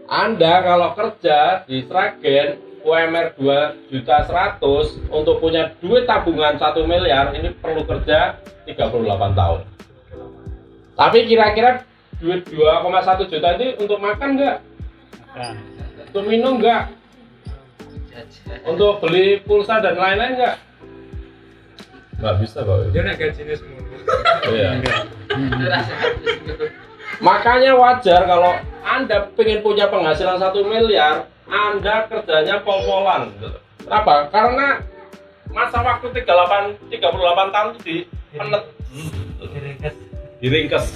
Anda kalau kerja di Sragen UMR 2.100.000 untuk punya duit tabungan 1 miliar ini perlu kerja 38 tahun. Tapi kira-kira duit 2,1 juta ini untuk makan enggak? Untuk minum enggak? Untuk beli pulsa dan lain-lain enggak? Enggak bisa Pak. Dia nak gajinya semua. Iya. Makanya wajar kalau Anda pengen punya penghasilan 1 miliar, Anda kerjanya pol-polan. Kenapa? Karena masa waktu 38 tahun itu dipenet, diringkes.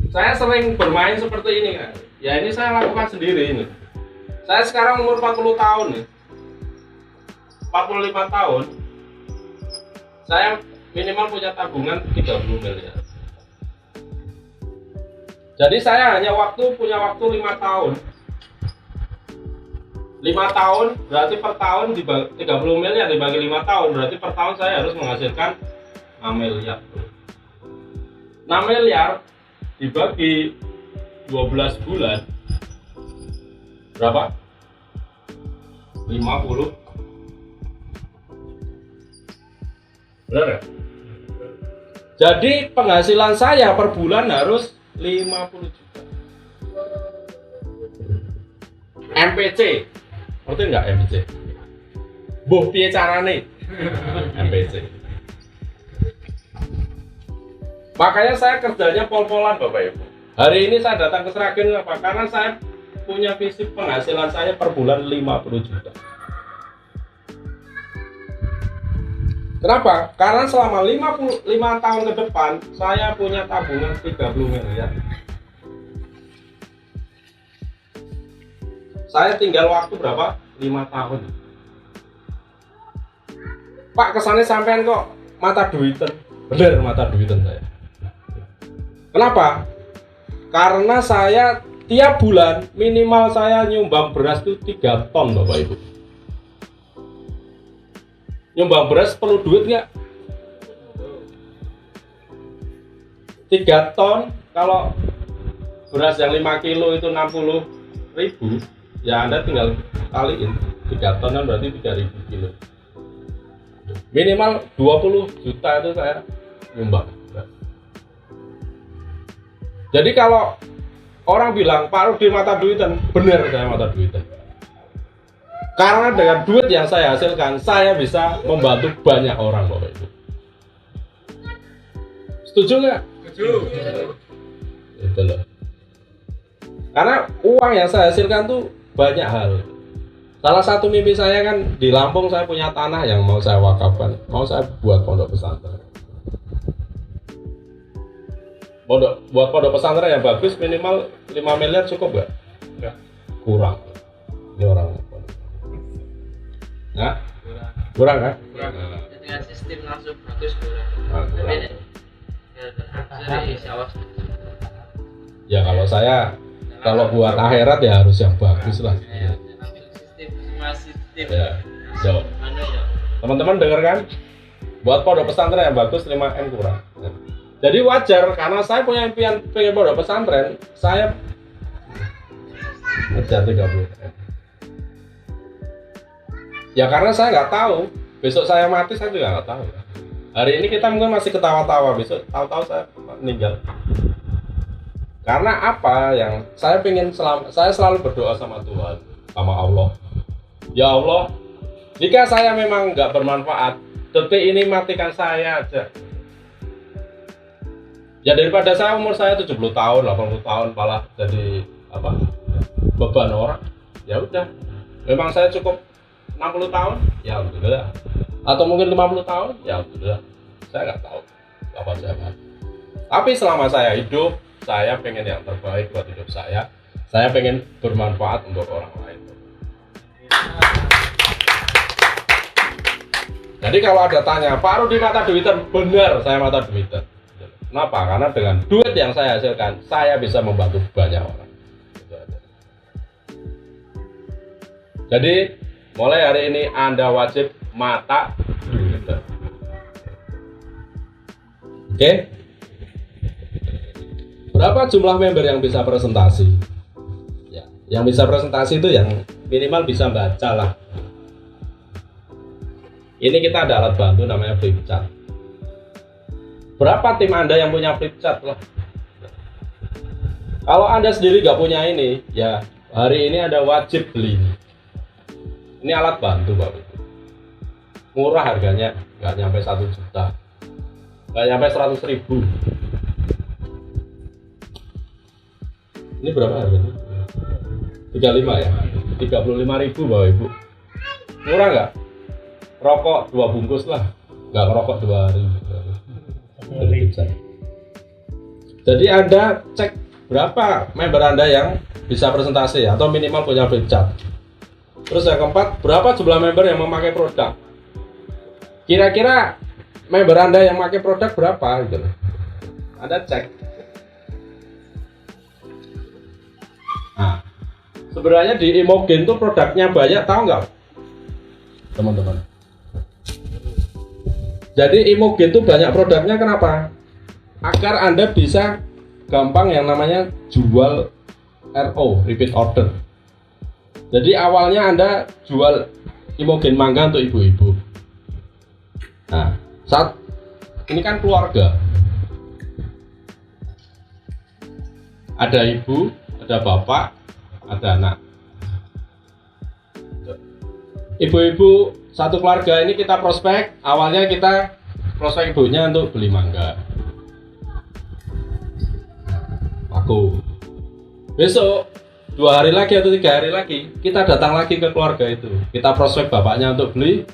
Saya sering bermain seperti ini kan. Ya ini saya lakukan sendiri ini. Saya sekarang umur 40 tahun nih. 45 tahun. Saya minimal punya tabungan 30 miliar. Jadi saya hanya punya waktu 5 tahun. 5 tahun berarti per tahun 30 miliar dibagi 5 tahun berarti per tahun saya harus menghasilkan 6 miliar. 6 miliar dibagi 12 bulan berapa? 50. Benar ya? Jadi penghasilan saya per bulan harus 50 juta. MPC. Ngerti enggak MPC? Boh piye carane? MPC. Makanya saya kerjanya pol-polan Bapak Ibu. Hari ini saya datang ke Sragen apa? Karena saya punya visi penghasilan saya per bulan 50 juta. Kenapa? Karena selama 5 tahun ke depan saya punya tabungan 30 miliar. Saya tinggal waktu berapa? 5 tahun. Pak kesannya sampean kok mata duitan. Bener mata duitan saya. Kenapa? Karena saya tiap bulan minimal saya nyumbang beras itu 3 ton Bapak Ibu. Nyumbang beras perlu duit nggak? 3 ton kalau beras yang 5 kilo itu 60.000 ya Anda tinggal kaliin 3 ton kan berarti 3.000 kilo minimal 20 juta itu saya nyumbang. Jadi kalau orang bilang Pak Rudi mata duitan, benar saya mata duitan. Karena dengan duit yang saya hasilkan, saya bisa membantu banyak orang Bapak Ibu. Setuju nggak? Setuju. Itu loh. Karena uang yang saya hasilkan tuh banyak hal. Salah satu mimpi saya kan di Lampung saya punya tanah yang mau saya wakafkan, mau saya buat pondok pesantren. Buat pondok pesantren yang bagus minimal 5 miliar cukup nggak? Enggak. Kurang. Ini orang. Nah, kurang kan? Kurang. Dengan sistem langsung bagus kurang. Kurang. Dari sawah. Ya kalau buat akhirat ya harus yang bagus lah. Sistem. Ya. So, Mana ya? teman-teman dengar kan? Buat pondok pesantren yang bagus 5M kurang. Jadi wajar karena saya punya impian pengen pondok pesantren, saya ngejar 30M. Ya karena saya nggak tahu, besok saya mati saya juga nggak tahu. Hari ini kita mungkin masih ketawa-tawa, besok tahu-tahu saya meninggal. Karena apa yang saya pengen saya selalu berdoa sama Tuhan, sama Allah. Ya Allah, jika saya memang nggak bermanfaat, detik ini matikan saya aja. Ya daripada saya umur saya 70 tahun, 80 tahun malah jadi beban orang. Ya udah, memang saya cukup 60 tahun, ya alhamdulillah. Atau mungkin 50 tahun, ya alhamdulillah. Saya nggak tahu kapan saya mati. Tapi selama saya hidup, saya pengen yang terbaik buat hidup saya. Saya pengen bermanfaat untuk orang lain. Jadi kalau ada tanya, Pak Rudi mata duitan, benar saya mata duitan. Kenapa? Karena dengan duit yang saya hasilkan, saya bisa membantu banyak orang. Jadi mulai hari ini Anda wajib mata duitan. Oke? Berapa jumlah member yang bisa presentasi? Ya, yang bisa presentasi itu yang minimal bisa baca lah. Ini kita ada alat bantu namanya flipchart. Berapa tim Anda yang punya flipchart lah? Kalau Anda sendiri nggak punya ini, ya hari ini Anda wajib beli. Ini alat bantu Bapak. Murah harganya, nggak nyampe 1 juta, nggak nyampe 100.000. Ini berapa harganya? 35 ya? 35.000 Bapak Ibu. Murah nggak? Rokok 2 bungkus lah, nggak ngerokok 2 hari. Jadi Anda cek berapa member Anda yang bisa presentasi atau minimal punya flipchart. Terus yang keempat, berapa jumlah member yang memakai produk? Kira-kira member Anda yang memakai produk berapa gitu. Anda cek. Nah, sebenarnya di Imogen tuh produknya banyak, tahu nggak teman-teman? Jadi Imogen tuh banyak produknya, kenapa? Agar Anda bisa gampang yang namanya jual RO, repeat order. Jadi awalnya Anda jual Imogen mangga untuk ibu-ibu. Nah, saat ini kan keluarga. Ada ibu, ada bapak, ada anak. Ibu-ibu satu keluarga ini kita prospek. Awalnya kita prospek ibunya untuk beli mangga. Aku besok 2 hari lagi atau 3 hari lagi kita datang lagi ke keluarga itu. Kita prospek bapaknya untuk beli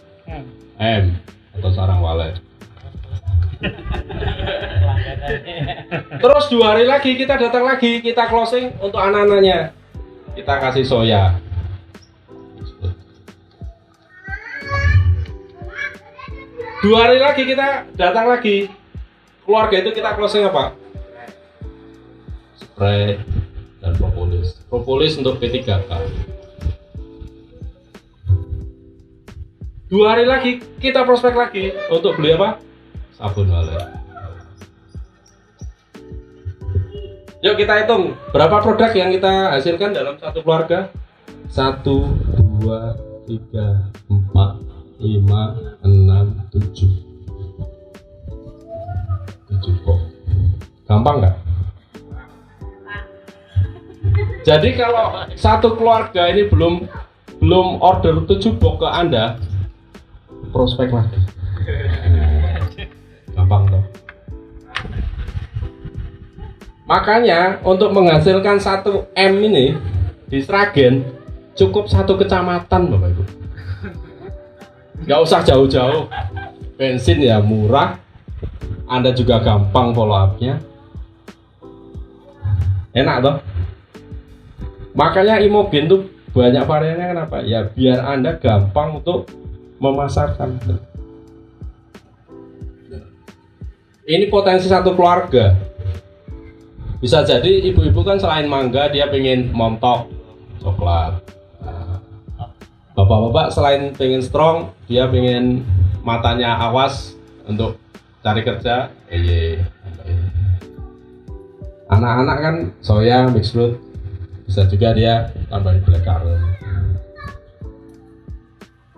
M atau sarang walet. Terus 2 hari lagi kita datang lagi, kita closing untuk anak-anaknya. Kita kasih soya. 2 hari lagi kita datang lagi, keluarga itu kita closing apa? Spray dan propolis. Propolis untuk P3K. 2 hari lagi kita prospek lagi untuk beli apa? Sabun walet. Yuk kita hitung berapa produk yang kita hasilkan dalam satu keluarga. 1, 2, 3, 4, 5, 6, 7 kok. Gampang nggak? Jadi kalau satu keluarga ini belum order 7 box ke Anda, prospek lagi. Gampang toh. Makanya untuk menghasilkan 1 M ini di Sragen cukup 1 kecamatan Bapak Ibu. Nggak usah jauh-jauh, bensin ya murah, Anda juga gampang follow up-nya, enak toh. Makanya Imogen tuh banyak variannya, kenapa? Ya biar Anda gampang untuk memasarkan. Ini potensi satu keluarga. Bisa jadi ibu-ibu kan selain mangga dia pengen montok coklat. Bapak-bapak selain pengen strong, dia pengen matanya awas untuk cari kerja. Anak-anak kan soya, mixed fruit, bisa juga dia tambahin black currant.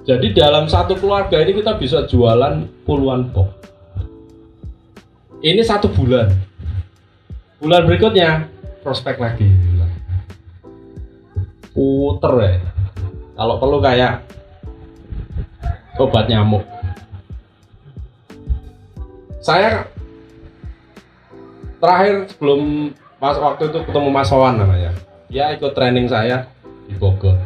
Jadi dalam satu keluarga ini kita bisa jualan puluhan box. Ini 1 bulan. Bulan berikutnya prospek lagi. Puter ya. Kalau perlu kayak obat nyamuk. Saya terakhir sebelum waktu itu ketemu Mas Wawan namanya. Dia ikut training saya di Bogor.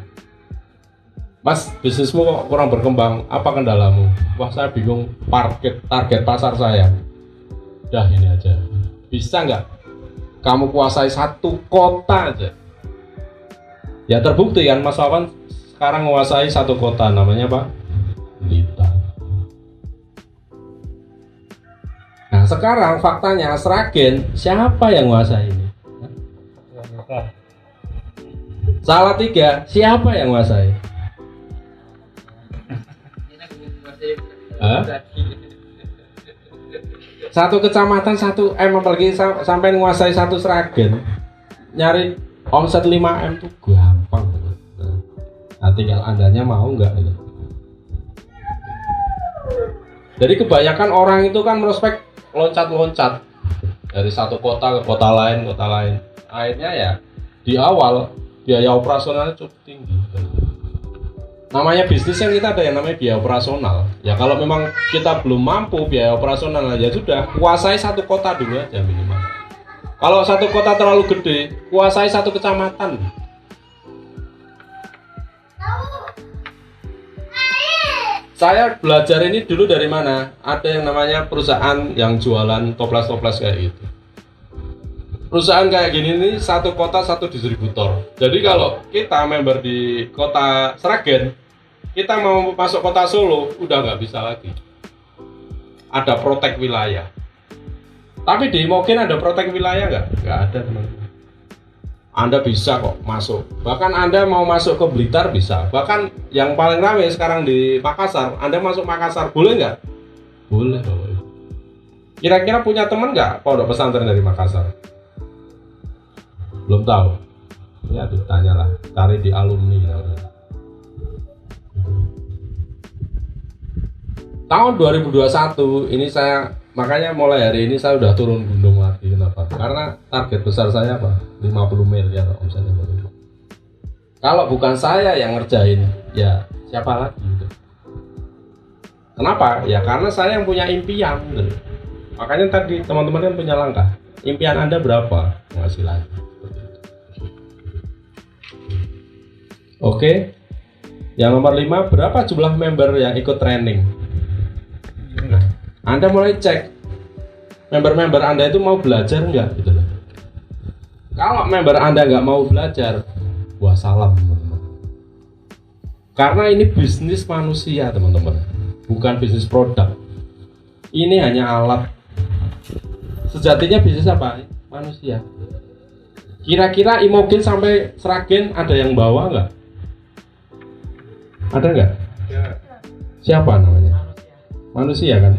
Mas, bisnismu kok kurang berkembang, apa kendalamu? Wah, saya bingung target pasar saya. Udah ini aja. Bisa nggak kamu kuasai 1 kota aja? Ya terbukti kan Mas Wawan sekarang menguasai 1 kota, namanya apa? Blitar. Nah sekarang faktanya Sragen, siapa yang menguasai ini? Salatiga, siapa yang menguasai? Satu kecamatan 1 M, apalagi sampai menguasai satu Sragen, nyari omset 5 M tuh gampang. Nah, tinggal andanya mau nggak gitu. Jadi kebanyakan orang itu kan prospek loncat-loncat dari satu kota ke kota lain. Akhirnya ya di awal biaya operasionalnya cukup tinggi. Namanya bisnis yang kita ada yang namanya biaya operasional. Ya kalau memang kita belum mampu biaya operasional ya sudah, kuasai satu kota dulu aja minimal. Kalau satu kota terlalu gede, kuasai satu kecamatan. Saya belajar ini dulu dari mana? Ada yang namanya perusahaan yang jualan toples-toples kayak gitu. Perusahaan kayak gini nih, satu kota satu distributor. Jadi kalau kita member di kota Sragen, kita mau masuk kota Solo, udah nggak bisa lagi. Ada protek wilayah. Tapi di Imogen ada protek wilayah nggak? Nggak ada, teman-teman. Anda bisa kok masuk. Bahkan Anda mau masuk ke Blitar bisa. Bahkan yang paling ramai sekarang di Makassar, Anda masuk Makassar, boleh nggak? Boleh. Kira-kira punya teman nggak pondok pesantren dari Makassar? Belum tahu. Ya ditanyalah, cari di alumni. Tahun 2021 ini saya, makanya mulai hari ini saya udah turun gunung lagi. Kenapa? Karena target besar saya apa? 50 miliar omsetnya. Kalau bukan saya yang ngerjain, ya siapa lagi gitu. Kenapa? Ya karena saya yang punya impian gitu. Makanya tadi teman-teman kan punya langkah. Impian Anda berapa? Penghasilan. Oke. Yang nomor 5, berapa jumlah member yang ikut training? Anda mulai cek member-member Anda itu mau belajar nggak gitu loh. Kalau member Anda nggak mau belajar, wah salam teman-teman. Karena ini bisnis manusia teman-teman, bukan bisnis produk. Ini hanya alat. Sejatinya bisnis apa? Manusia. Kira-kira Imogen sampai Sragen ada yang bawa nggak? Ada nggak? Siapa namanya? Manusia kan?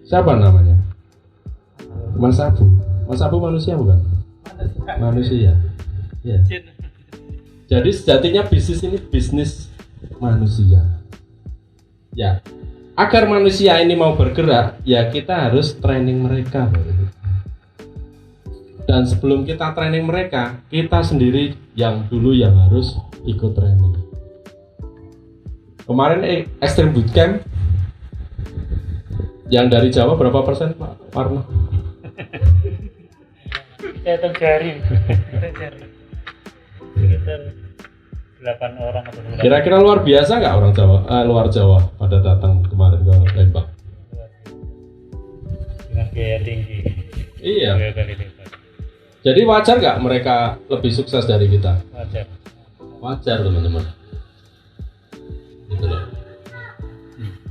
Siapa namanya? Mas Abu. Mas Abu manusia bukan? Manusia. Ya. Jadi sejatinya bisnis ini bisnis manusia. Ya. Agar manusia ini mau bergerak, ya kita harus training mereka. Dan sebelum kita training mereka, kita sendiri yang dulu yang harus ikut training. Kemarin Extreme Bootcamp yang dari Jawa berapa persen Pak Parno? Kita hitung jari. Sekitar 8 orang atau 9. Kira-kira luar biasa nggak orang Jawa? Luar Jawa pada datang kemarin ke Lembang. Dengan biaya tinggi. Iya. Biaya kali lipat. Jadi wajar nggak mereka lebih sukses dari kita? Wajar. Wajar teman-teman. Gitu loh.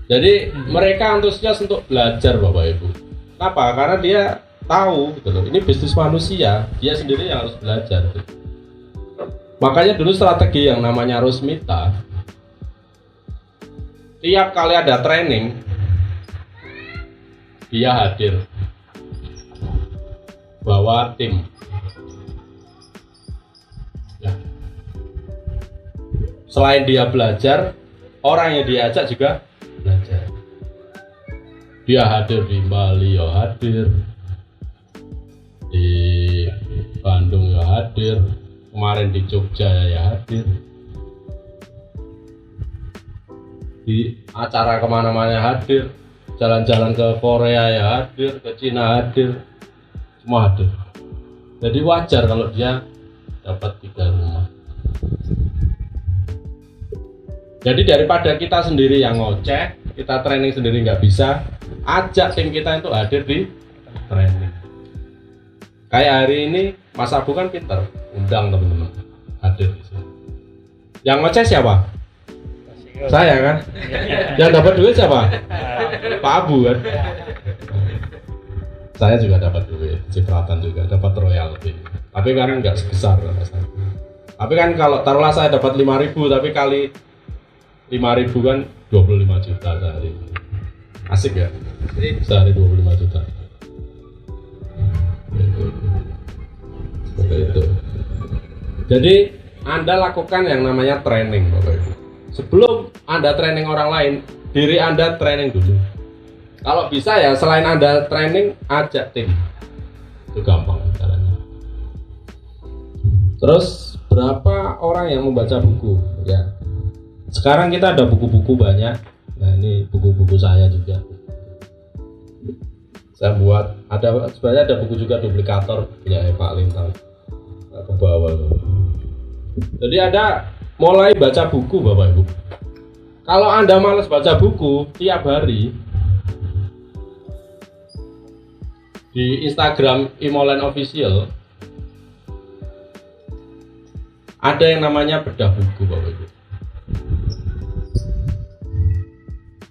Jadi mereka antusias untuk belajar Bapak Ibu. Kenapa? Karena dia tahu gitu loh. Ini bisnis manusia, dia sendiri yang harus belajar. Gitu. Makanya dulu strategi yang namanya Rosmita, tiap kali ada training dia hadir, bawa tim. Ya. Selain dia belajar, orang yang diajak juga belajar. Dia hadir di Bali ya hadir, di Bandung ya hadir, kemarin di Jogja ya hadir, di acara kemana-mana hadir, jalan-jalan ke Korea ya hadir, ke Cina hadir, semua hadir. Jadi wajar kalau dia dapat 3 rumah. Jadi daripada kita sendiri yang ngoceh, kita training sendiri nggak bisa, ajak tim kita untuk hadir di training. Kayak hari ini Mas Abu kan pinter, undang teman-teman hadir di sini. Yang ngoceh siapa? Saya kan. Yang dapat duit siapa? Pak Abu kan. Saya juga dapat duit, cipratan juga, dapat royalti. Tapi kan nggak sebesar Mas Abu. Tapi kan kalau taruhlah saya dapat 5.000, tapi kali 5.000 kan 25 juta sehari. Asik ya? Sehari 25 juta. Seperti itu. Jadi Anda lakukan yang namanya training, Bapak Ibu. Sebelum Anda training orang lain, diri Anda training dulu. Kalau bisa ya selain Anda training, ajak tim. Itu gampang caranya. Terus berapa orang yang membaca buku? Ya. Sekarang kita ada buku-buku banyak. Nah, ini buku-buku saya juga. Saya buat sebenarnya ada buku juga duplikator punya Pak Lintang. Ke bawah. Jadi Anda mulai baca buku, Bapak Ibu. Kalau Anda malas baca buku tiap hari, di Instagram Imolen Official ada yang namanya bedah buku, Bapak Ibu.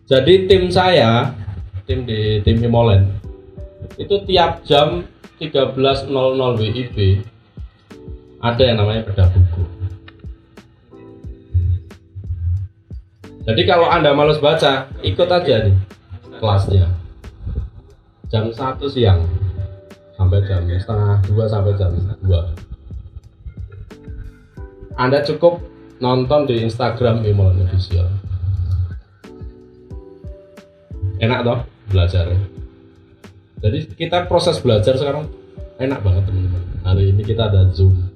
Jadi tim saya, tim Imolen, itu tiap jam 13.00 WIB ada yang namanya bedah buku. Jadi kalau Anda malas baca, ikut aja nih kelasnya. Jam 1 siang sampai jam setengah 2 sampai jam 2. Anda cukup nonton di Instagram Imolen Official. Enak toh belajarnya. Jadi kita proses belajar sekarang enak banget teman-teman. Hari ini kita ada Zoom.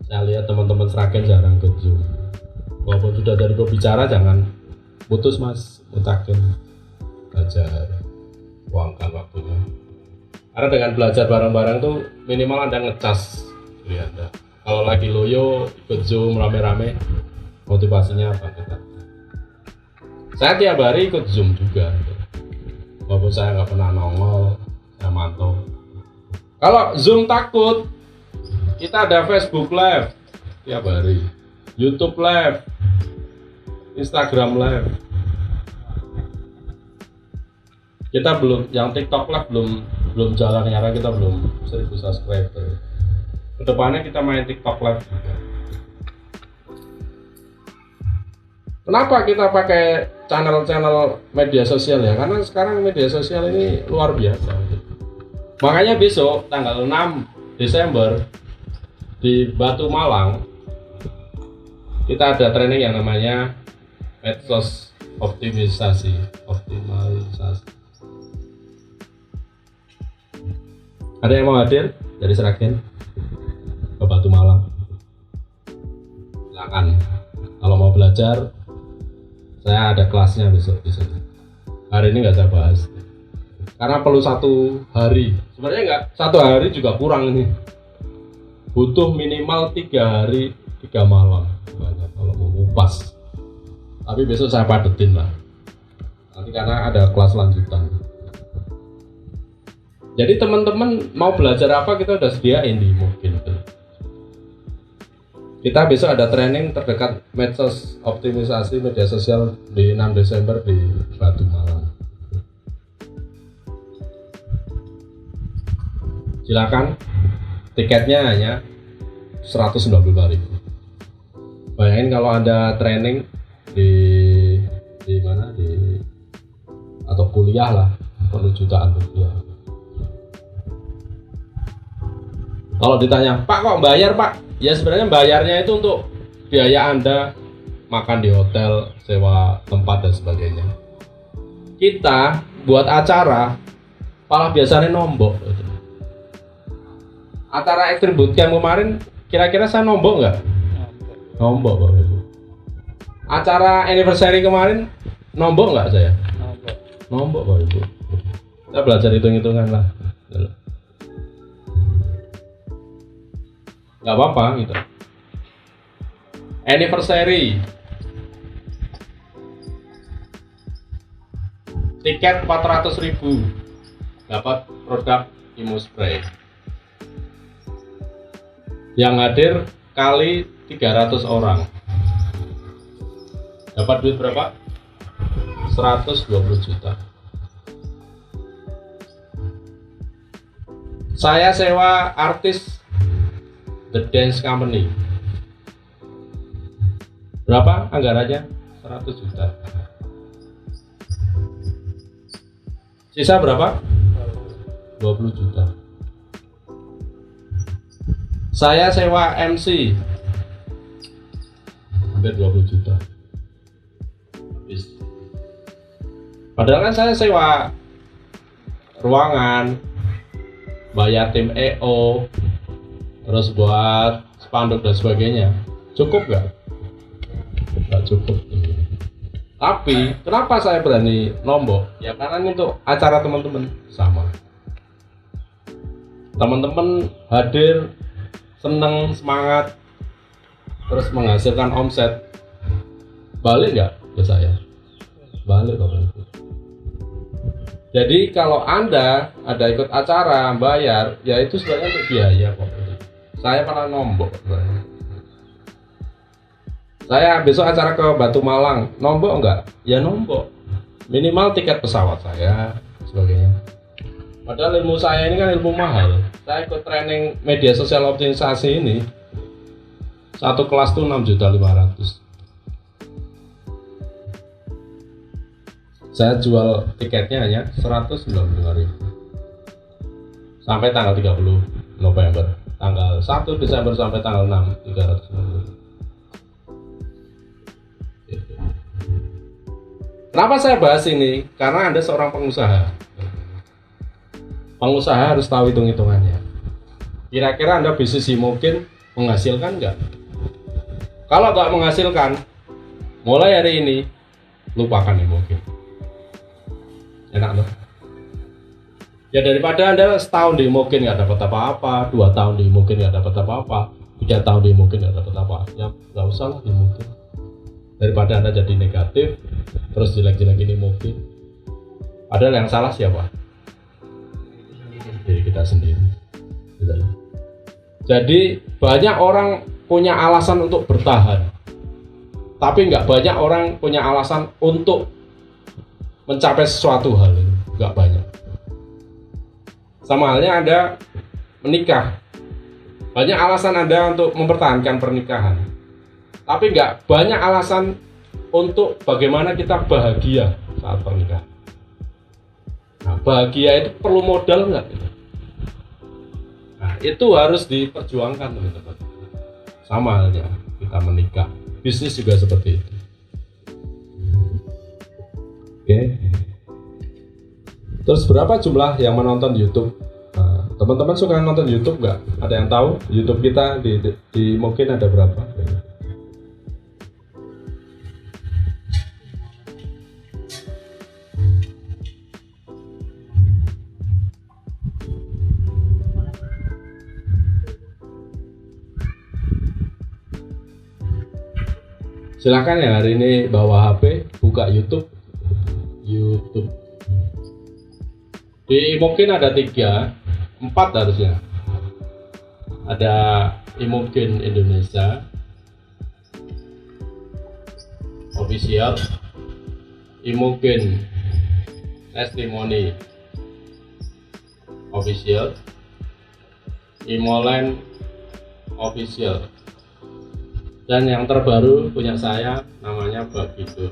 Saya lihat teman-teman Sragen jarang ke Zoom. Walaupun sudah dari pembicara jangan putus mas, mutakin belajar, luangkan waktunya. Karena dengan belajar bareng-bareng tuh minimal Anda ngecas diri Anda. Kalau lagi loyo ikut Zoom rame-rame, motivasinya apa kita? Saya tiap hari ikut Zoom juga. Walaupun saya nggak pernah nongol, saya mantau. Kalau Zoom takut, kita ada Facebook Live tiap hari, YouTube Live, Instagram Live. Kita belum, yang TikTok Live belum jalan karena kita belum 1000 subscriber. Kedepannya kita main TikTok Live juga. Kenapa kita pakai channel-channel media sosial ya? Karena sekarang media sosial ini luar biasa. Makanya besok tanggal 6 Desember di Batu Malang kita ada training yang namanya medsos optimalisasi. Ada yang mau hadir dari Sragen ke Batu Malang? Silakan. Kalau mau belajar, saya ada kelasnya besok di sini. Hari ini nggak saya bahas, karena perlu 1 hari. Sebenarnya nggak, 1 hari juga kurang ini. Butuh minimal 3 hari 3 malam banyak kalau mau ngupas. Tapi besok saya padetin lah. Nanti karena ada kelas lanjutan. Jadi teman-teman mau belajar apa kita udah sediain di mungkin. Kita besok ada training terdekat medsos optimisasi media sosial di 6 Desember di Batu Malang. Silakan, tiketnya hanya 195.000. Bayangin kalau Anda training di mana atau kuliah lah, perlu jutaan rupiah. Kalau ditanya, Pak kok bayar Pak? Ya sebenarnya bayarnya itu untuk biaya Anda makan di hotel, sewa tempat dan sebagainya. Kita buat acara malah biasanya nombok. Acara Extreme Bootcamp kemarin kira-kira saya nombok nggak? Nombok Bapak Ibu. Acara anniversary kemarin nombok nggak saya? Nombok Bapak Ibu. Kita belajar hitung-hitungan lah. Nggak apa-apa gitu. Anniversary tiket 400.000 dapat produk Imospray. Yang hadir kali 300 orang dapat duit berapa? 120 juta. Saya sewa artis The Dance Company. Berapa anggarannya? 100 juta. Sisa berapa? 20 juta. Saya sewa MC hampir 20 juta. Habis. Padahal kan saya sewa ruangan, bayar tim EO, terus buat spanduk dan sebagainya. Cukup nggak? Nggak cukup. Tapi kenapa saya berani nombok? Ya karena ini untuk acara teman-teman sama. Teman-teman hadir, seneng, semangat, terus menghasilkan omset. Balik nggak ke saya? Balik Bapak Ibu. Jadi kalau Anda ada ikut acara bayar, ya itu sebenarnya untuk biaya kok. Saya malah nombok sebenarnya. Saya besok acara ke Batu Malang, nombok enggak? Ya nombok. Minimal tiket pesawat saya, sebagainya. Padahal ilmu saya ini kan ilmu mahal. Saya ikut training media sosial optimisasi ini. Satu kelas tuh 6.500.000. Saya jual tiketnya hanya 195.000 sampai tanggal 30 November, tanggal 1 Desember sampai tanggal 6 390. Kenapa saya bahas ini? Karena Anda seorang pengusaha. Pengusaha harus tahu hitung-hitungannya. Kira-kira Anda bisnis mungkin menghasilkan nggak? Kalau nggak menghasilkan, mulai hari ini lupakan mungkin. Enak loh. Ya daripada Anda setahun di mungkin nggak dapat apa-apa, 2 tahun di mungkin nggak dapat apa-apa, 3 tahun di mungkin nggak dapat apa, ya nggak usah lah di mungkin. Daripada Anda jadi negatif, terus jelek-jelek ini mungkin. Padahal yang salah siapa? Diri kita sendiri. Jadi banyak orang punya alasan untuk bertahan, tapi nggak banyak orang punya alasan untuk mencapai sesuatu hal, nggak banyak. Sama halnya Anda menikah, banyak alasan Anda untuk mempertahankan pernikahan, tapi nggak banyak alasan untuk bagaimana kita bahagia saat pernikahan. Nah, bahagia itu perlu modal nggak? Nah, itu harus diperjuangkan teman-teman. Sama halnya kita menikah, bisnis juga seperti itu. Oke. Terus berapa jumlah yang menonton YouTube? Nah, teman-teman suka nonton YouTube nggak? Ada yang tahu YouTube kita di mungkin ada berapa? Silakan yang hari ini bawa HP, buka YouTube. Di mungkin ada 3, 4 harusnya. Ada Imogen Indonesia official, Imogen Testimoni official, Imoland official. Dan yang terbaru punya saya namanya Bagitur.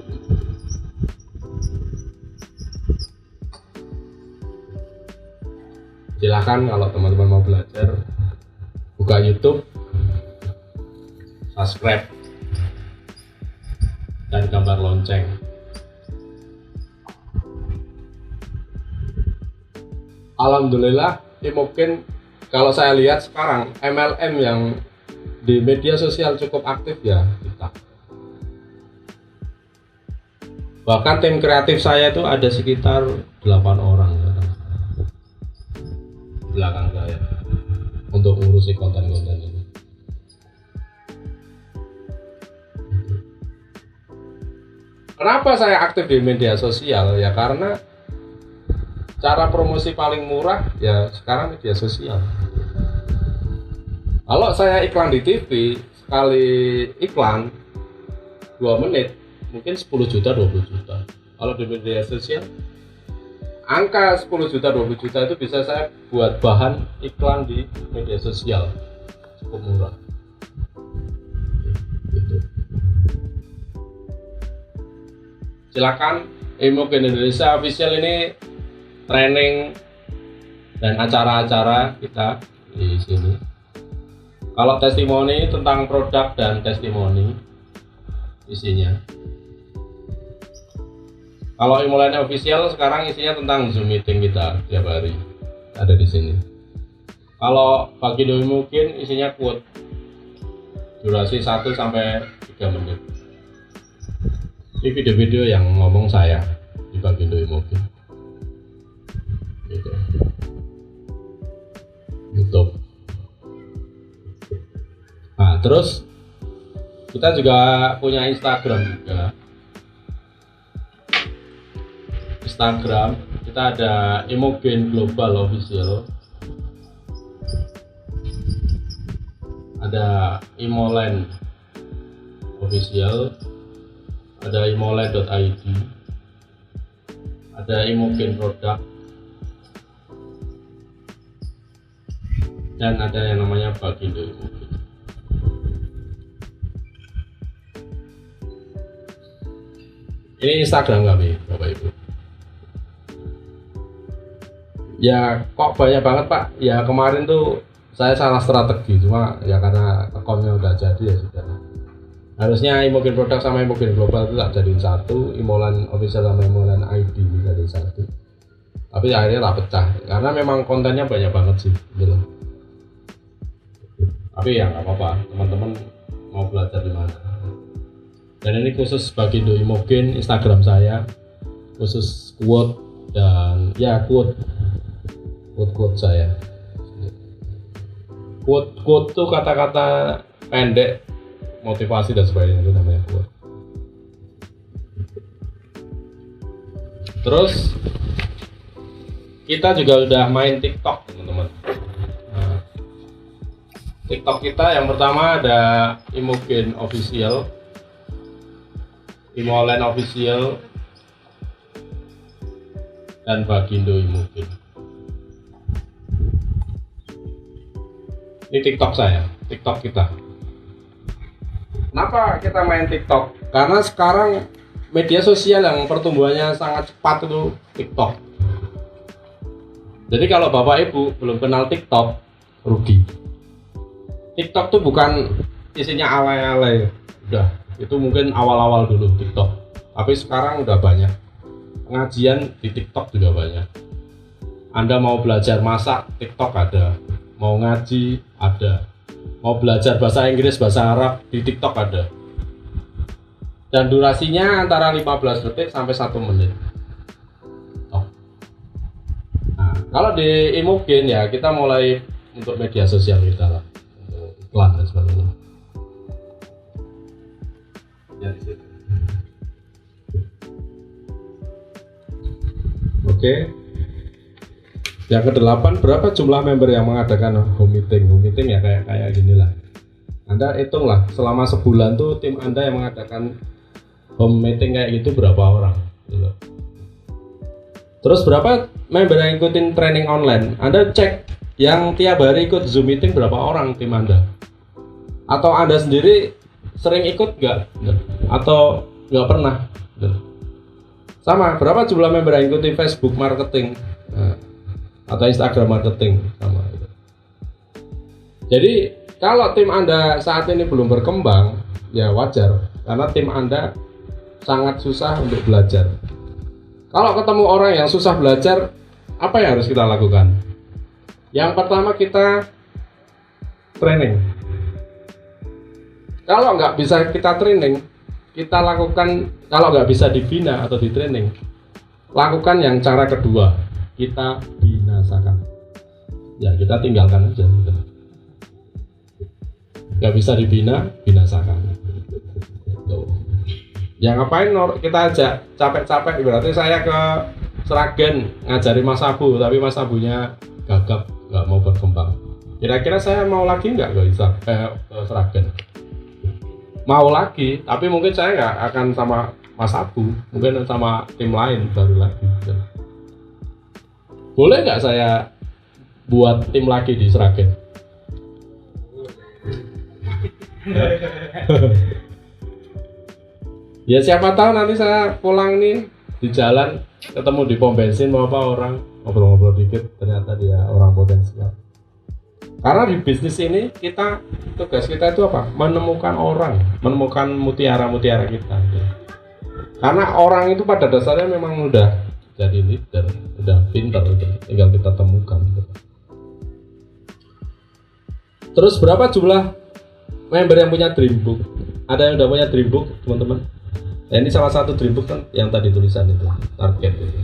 Silakan kalau teman-teman mau belajar, buka YouTube, subscribe, dan gambar lonceng. Alhamdulillah, mungkin kalau saya lihat sekarang MLM yang di media sosial cukup aktif ya kita. Bahkan tim kreatif saya itu ada sekitar 8 orang ya, belakang saya untuk ngurusi konten-konten ini. Kenapa saya aktif di media sosial? Ya karena cara promosi paling murah ya sekarang media sosial. Kalau saya iklan di TV, sekali iklan 2 menit mungkin 10 juta, 20 juta. Kalau di media sosial angka 10 juta, 20 juta itu bisa saya buat bahan iklan di media sosial, cukup murah gitu. Silakan Imogen Indonesia official ini training dan acara-acara kita di sini. Kalau testimoni tentang produk dan testimoni isinya. Kalau Imoline official sekarang isinya tentang Zoom meeting kita tiap hari ada di sini. Kalau Bagindo mungkin isinya quote durasi 1 sampai 3 menit. Ini video-video yang ngomong saya di Bagindo mungkin. Gitu. YouTube. Nah, terus kita juga punya Instagram juga. Instagram kita ada Imogen Global Official, ada Imoline Official, ada imoline.id, ada Imogen Product, dan ada yang namanya Bagindo Imogen. Ini Instagram kami, Bapak Ibu. Ya kok banyak banget Pak. Ya kemarin tuh saya salah strategi, cuma ya karena akunnya udah jadi ya sudah. Harusnya Imogen Product sama Imogen Global itu tak jadiin satu, Imoline Official sama Imoline ID jadi satu. Tapi akhirnya tak pecah karena memang kontennya banyak banget sih gitu. Tapi ya nggak apa-apa, teman-teman mau belajar di mana. Dan ini khusus Bagindo Imogen, Instagram saya khusus quote dan ya quote saya. Quote tuh kata-kata pendek, motivasi dan sebagainya, itu namanya quote. Terus kita juga udah main TikTok teman-teman. Nah, TikTok kita yang pertama ada Imogen Official, Imoline Official, dan Bagindo Imogen. Ini TikTok saya, TikTok kita. Kenapa kita main TikTok? Karena sekarang media sosial yang pertumbuhannya sangat cepat itu TikTok. Jadi kalau Bapak Ibu belum kenal TikTok, rugi. TikTok tuh bukan isinya alay-alay. Udah, itu mungkin awal-awal dulu TikTok. Tapi sekarang udah banyak. Pengajian di TikTok juga banyak. Anda mau belajar masak, TikTok ada. Mau ngaji, ada. Mau belajar bahasa Inggris, bahasa Arab, di TikTok ada. Dan durasinya antara 15 detik sampai 1 menit. Oh. Nah, kalau di Imogen ya kita mulai untuk media sosial kita lah, untuk iklan dan sebagainya. Ya, di situ. Oke. Yang ke-8, berapa jumlah member yang mengadakan home meeting? Home meeting ya kayak ginilah. Anda hitunglah selama sebulan tuh tim Anda yang mengadakan home meeting kayak gitu berapa orang gitu. Terus berapa member yang ikutin training online? Anda cek yang tiap hari ikut Zoom meeting berapa orang tim Anda? Atau Anda sendiri sering ikut nggak? Atau nggak pernah? Sama, berapa jumlah member yang ikuti Facebook marketing? Nah, atau Instagram marketing sama itu. Jadi kalau tim Anda saat ini belum berkembang, ya wajar karena tim Anda sangat susah untuk belajar. Kalau ketemu orang yang susah belajar, apa yang harus kita lakukan? Yang pertama kita training. Kalau nggak bisa kita training, kita lakukan, kalau nggak bisa dibina atau di training, lakukan yang cara kedua, kita binasakan. Ya kita tinggalkan aja. Nggak bisa dibina, binasakan. Tuh. Ya ngapain kita ajak capek-capek, berarti saya ke Sragen ngajari Mas Abu, tapi Mas Abunya gagap, nggak mau berkembang. Kira-kira saya mau lagi nggak ke Sragen? Mau lagi, tapi mungkin saya nggak akan sama Mas Abu, mungkin sama tim lain baru lagi. Boleh nggak saya buat tim lagi di Sragen? Ya siapa tahu nanti saya pulang nih di jalan ketemu di pom bensin mau apa orang ngobrol-ngobrol dikit, ternyata dia orang potensial. Karena di bisnis ini tugas kita itu apa? Menemukan orang, menemukan mutiara-mutiara kita. Karena orang itu pada dasarnya memang udah jadi leader, udah pintar, tinggal kita temukan. Terus berapa jumlah member yang punya Dreambook? Ada yang udah punya Dreambook, teman-teman? Ya, ini salah satu Dreambook kan yang tadi tulisan itu, target itu.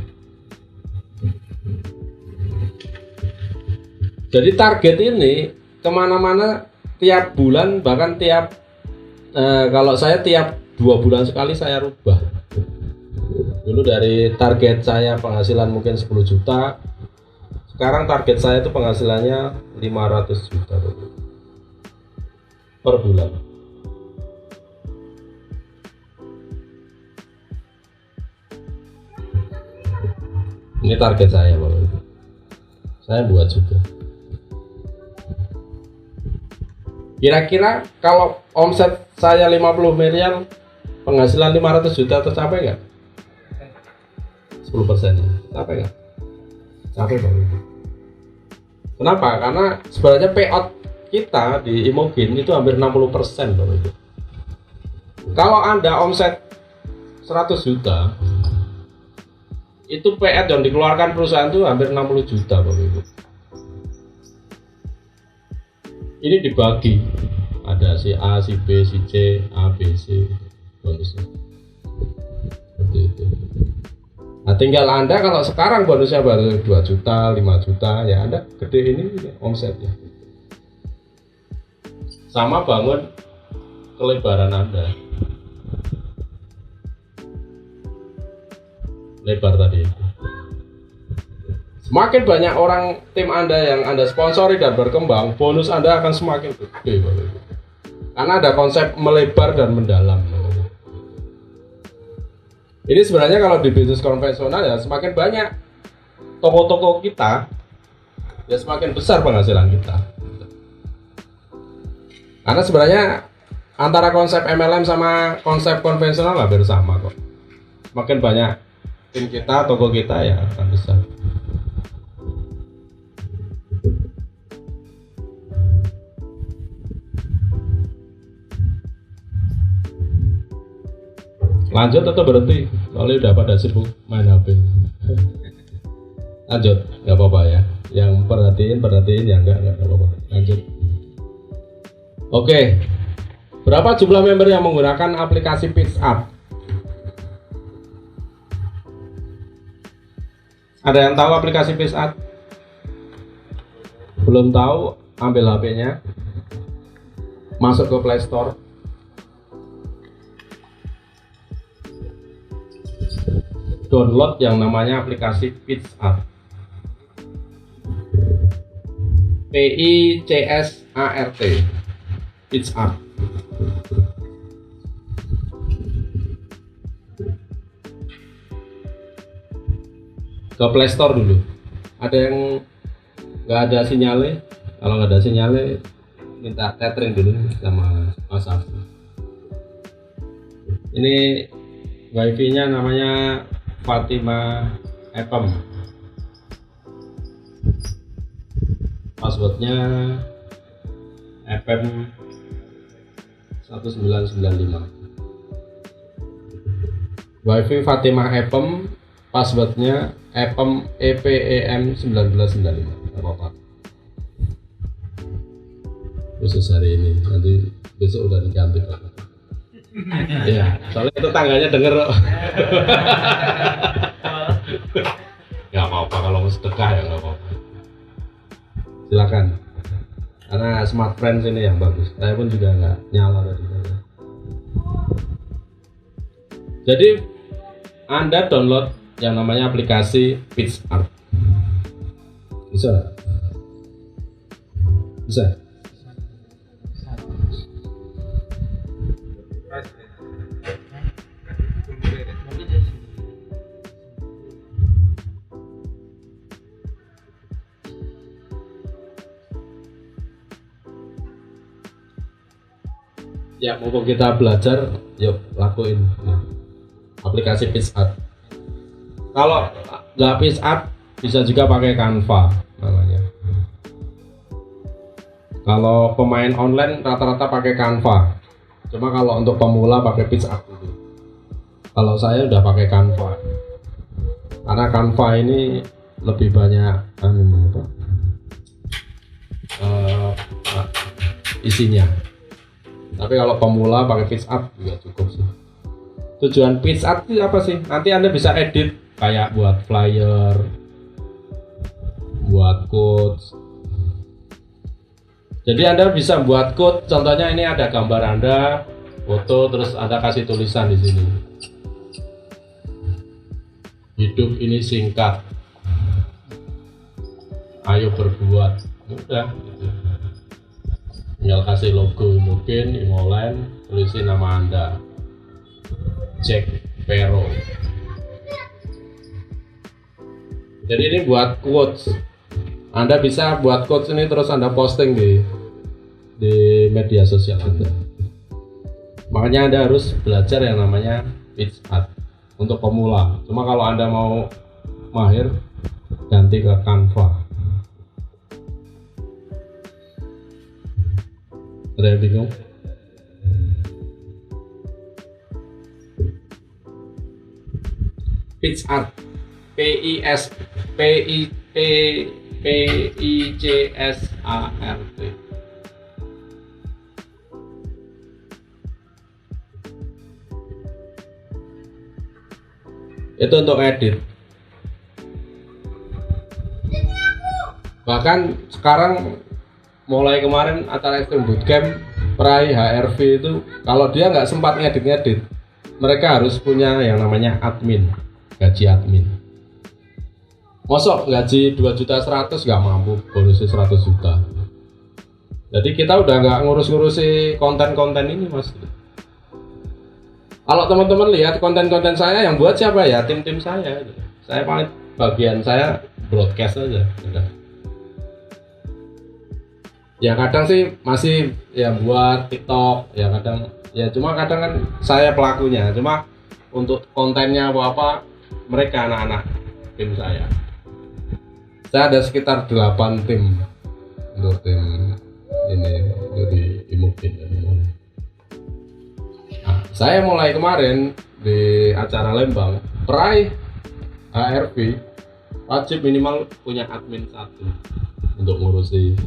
Jadi target ini kemana-mana tiap bulan, bahkan kalau saya tiap 2 bulan sekali saya rubah. Dulu dari target saya penghasilan mungkin 10 juta, sekarang target saya itu penghasilannya 500 juta per bulan. Ini target saya Bapak Ibu. Saya buat juga. Kira-kira kalau omset saya 50 miliar, penghasilan 500 juta tercapai nggak? 10% ya? Capai nggak? Capai Bapak Ibu. Kenapa? Karena sebenarnya payout kita di Imogen itu hampir 60% Bapak Ibu. Kalau Anda omset 100 juta, itu payout yang dikeluarkan perusahaan itu hampir 60 juta Bapak Ibu. Ini dibagi, ada si A, si B, si C, A, B, C, bonusnya. Seperti itu. Nah tinggal Anda kalau sekarang bonusnya baru 2 juta, 5 juta, ya Anda gede ini omsetnya. Sama bangun kelebaran Anda. Lebar tadi. Semakin banyak orang tim Anda yang Anda sponsori dan berkembang, bonus Anda akan semakin gede. Karena ada konsep melebar dan mendalam. Ini sebenarnya kalau di bisnis konvensional ya semakin banyak toko-toko kita, ya semakin besar penghasilan kita. Karena sebenarnya antara konsep MLM sama konsep konvensional hampir sama kok. Semakin banyak tim kita, toko kita ya akan besar. Lanjut atau berhenti? Soalnya udah pada sibuk main HP. Lanjut, nggak apa-apa ya. Yang perhatiin, yang nggak apa-apa. Lanjut. Oke, berapa jumlah member yang menggunakan aplikasi PitchUp? Ada yang tahu aplikasi PitchUp? Belum tahu? Ambil HP-nya, masuk ke Play Store. Download yang namanya aplikasi PitchUp. PICSART. PitchUp. Ke Play Store dulu. Ada yang nggak ada sinyalnya? Kalau nggak ada sinyalnya, minta tethering dulu sama Mas Afi. Ini wifi-nya namanya Fatima Epem. Passwordnya Epem 1995. Wifi Fatima Epem, passwordnya Epem EPEM 1995. Apa-apa. Khusus hari ini, nanti besok udah diganti Pak. Ya, soalnya itu tangganya denger. Gak apa-apa kalau mau sedekah ya gak apa-apa. Silakan. Karena Smart Friends ini yang bagus. Saya pun juga nggak nyala tadi. Jadi Anda download yang namanya aplikasi PitchUp. Bisa? Bisa? Ya, mumpung kita belajar, yuk lakuin aplikasi PitchUp. Kalau nggak PitchUp, bisa juga pakai Canva namanya. Kalau pemain online rata-rata pakai Canva. Cuma kalau untuk pemula pakai PixArt dulu. Kalau saya udah pakai Canva. Karena Canva ini lebih banyak isinya. Tapi kalau pemula pakai PixArt juga cukup sih. Tujuan PixArt itu apa sih? Nanti Anda bisa edit kayak buat flyer, buat quotes. Jadi Anda bisa buat quote, contohnya ini ada gambar Anda, foto, terus Anda kasih tulisan di sini. Hidup ini singkat. Ayo berbuat. Udah gitu. Tinggal kasih logo mungkin Imoland, tulisin nama Anda. Jack Pero. Jadi ini buat quotes. Anda bisa buat quotes ini terus Anda posting di media sosial Anda. Makanya Anda harus belajar yang namanya PixArt untuk pemula. Cuma kalau Anda mau mahir, ganti ke Canva. Ada yang bingung? PixArt, PICSART. Itu untuk edit. Bahkan sekarang mulai kemarin acara Extreme Bootcamp peraih HRV itu kalau dia nggak sempat ngedit, mereka harus punya yang namanya admin, gaji admin. Mosok gaji 2.100.000 nggak mampu, bonusnya 100 juta. Jadi kita udah nggak ngurus-ngurusi konten-konten ini mas. Kalau teman-teman lihat konten-konten saya yang buat siapa ya? Tim-tim saya. Saya paling bagian saya broadcast aja. Udah. Ya kadang sih masih ya buat TikTok, ya kadang ya cuma kadang kan saya pelakunya. Cuma untuk kontennya apa mereka anak-anak tim saya. Saya ada sekitar 8 tim untuk tim ini untuk di Imugin dan Imugin. Nah, saya mulai kemarin di acara Lembang peraih HRV wajib minimal punya admin 1 untuk ngurusi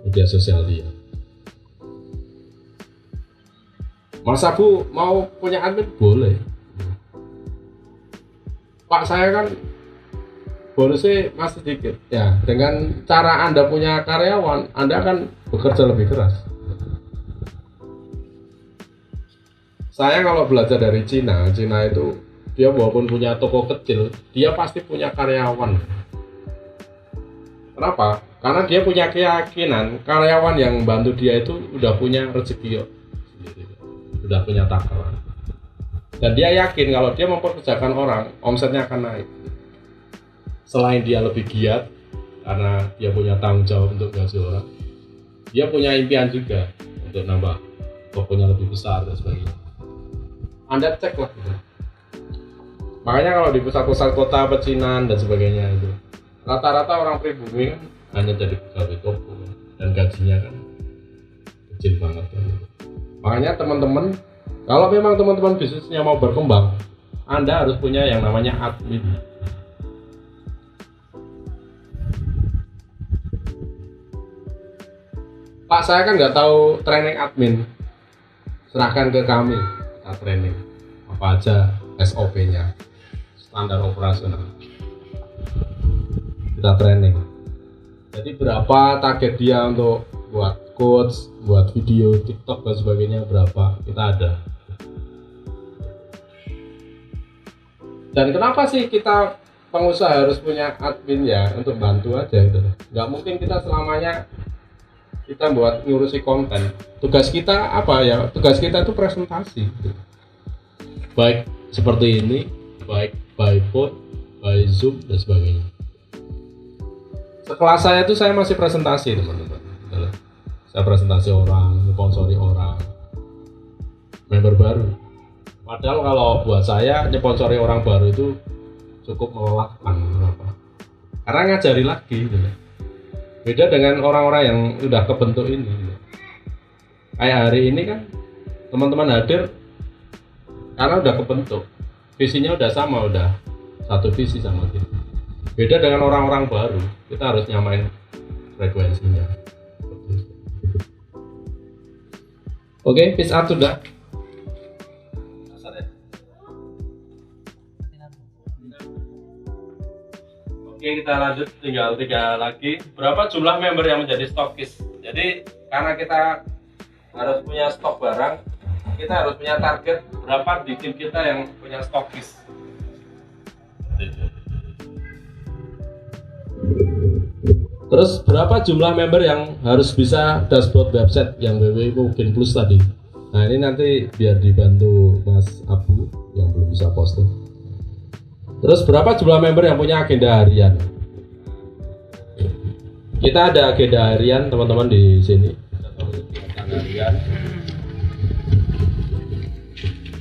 media sosial dia. Mas Abu mau punya admin boleh. Pak saya kan bonusnya masih sedikit. Ya, dengan cara Anda punya karyawan, Anda akan bekerja lebih keras. Saya kalau belajar dari Cina itu dia walaupun punya toko kecil, dia pasti punya karyawan. Kenapa? Karena dia punya keyakinan karyawan yang bantu dia itu udah punya rezeki, udah punya takaran. Dan dia yakin kalau dia mempekerjakan orang, omsetnya akan naik. Selain dia lebih giat karena dia punya tanggung jawab untuk gaji orang, dia punya impian juga untuk nambah tokonya lebih besar dan sebagainya. Anda cek lah gitu. Makanya kalau di pusat-pusat kota pecinan dan sebagainya itu rata-rata orang pribumi kan hanya jadi pegawai toko dan gajinya kan kecil banget kan. Makanya teman-teman kalau memang teman-teman bisnisnya mau berkembang, Anda harus punya yang namanya admin. Pak saya kan nggak tahu training admin, serahkan ke kami. Kita training apa aja SOP-nya, standar operasional. Kita training. Jadi berapa target dia untuk buat quotes, buat video TikTok dan sebagainya berapa kita ada. Dan kenapa sih kita pengusaha harus punya admin ya untuk bantu aja gitu. Nggak mungkin kita selamanya kita buat ngurusi konten. Tugas kita apa ya? Tugas kita itu presentasi. Baik seperti ini, baik by phone, by Zoom dan sebagainya. Sekelas saya itu saya masih presentasi teman-teman. Saya presentasi orang, sponsori orang, member baru. Padahal kalau buat saya nyponsori orang baru itu cukup melelahkan. Kenapa? Karena ngajari lagi gitu. Beda dengan orang-orang yang udah kebentuk ini. Kayak hari ini kan teman-teman hadir karena udah kebentuk, visinya udah sama, udah satu visi sama kita. Beda dengan orang-orang baru, kita harus nyamain frekuensinya. Oke, peace out sudah. Oke, kita lanjut, tinggal 3 lagi. Berapa jumlah member yang menjadi stokis? Jadi karena kita harus punya stok barang, kita harus punya target berapa di tim kita yang punya stokis. Terus berapa jumlah member yang harus bisa dashboard website yang WW mungkin plus tadi. Nah ini nanti biar dibantu Mas Abu yang belum bisa posting. Terus berapa jumlah member yang punya agenda harian? Kita ada agenda harian teman-teman di sini. Harian.